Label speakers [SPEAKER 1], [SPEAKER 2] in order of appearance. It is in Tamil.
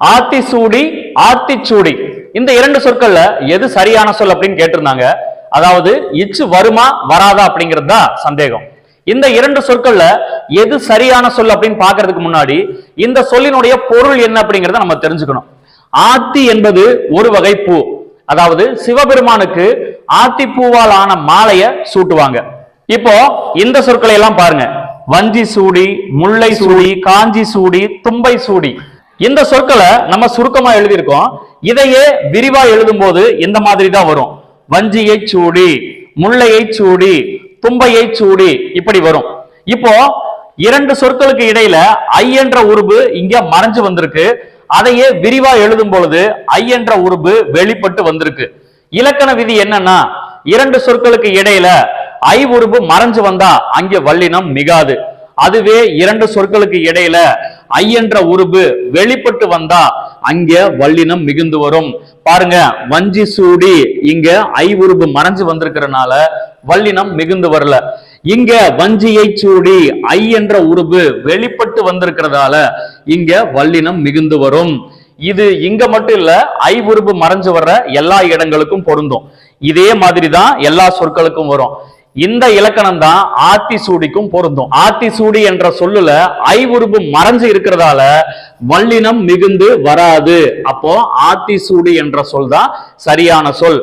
[SPEAKER 1] ஆத்திசூடி ஆத்திச்சூடி இந்த இரண்டு சொற்கள்ல எது சரியான சொல் அப்படின்னு கேட்டிருந்தாங்க. அதாவது இச்சு வருமா வராதா அப்படிங்கிறது தான் சந்தேகம். இந்த இரண்டு சொற்கள்ல எது சரியான சொல் அப்படின்னு பாக்குறதுக்கு முன்னாடி இந்த சொல்லினுடைய பொருள் என்ன அப்படிங்கறத நம்ம தெரிஞ்சுக்கணும். ஆத்தி என்பது ஒரு வகை பூ. அதாவது சிவபெருமானுக்கு ஆத்தி பூவால் ஆன மாலைய சூட்டுவாங்க. இப்போ இந்த சொற்களை எல்லாம் பாருங்க. வஞ்சி சூடி, முல்லை சூடி, காஞ்சி சூடி, தும்பை சூடி. இந்த சொற்களை நம்ம சுருக்கமா எழுதியிருக்கோம். இதையே விரிவா எழுதும் போது இந்த மாதிரி தான் வரும். வஞ்சியை சூடி, முல்லையை சூடி, தும்பையை சூடி, இப்படி வரும். இப்போ இரண்டு சொற்களுக்கு இடையில ஐ என்ற உருபு இங்க மறைஞ்சு வந்திருக்கு. அதையே விரிவா எழுதும் பொழுது ஐ என்ற உருபு வெளிப்பட்டு வந்திருக்கு. இலக்கண விதி என்னன்னா, இரண்டு சொற்களுக்கு இடையில ஐ உருபு மறைஞ்சு வந்தா அங்கே வல்லினம் மிகாது. அதுவே இரண்டு சொற்களுக்கு இடையில ஐ என்ற உருபு வெளிப்பட்டு வந்தா அங்க வல்லினம் மிகுந்து வரும். பாருங்க, வஞ்சி சூடி இங்க ஐ உருபு மறைஞ்சு வந்திருக்கிறனால வல்லினம் மிகுந்து வரல. இங்க வஞ்சியை சூடி ஐ என்ற உருபு வெளிப்பட்டு வந்திருக்கிறதால இங்க வல்லினம் மிகுந்து வரும். இது இங்க மட்டும் இல்ல, ஐ உருபு மறைஞ்சு வர்ற எல்லா இடங்களுக்கும் பொருந்தும். இதே மாதிரிதான் எல்லா சொற்களுக்கும் வரும். இந்த இலக்கணம் தான் ஆத்தி சூடிக்கும் பொருந்தும். ஆத்தி சூடி என்ற சொல்லுல ஐ உருபு மறைஞ்சு இருக்கிறதால வல்லினம் மிகுந்து வராது. அப்போ ஆத்தி சூடி என்ற சொல் தான் சரியான சொல்.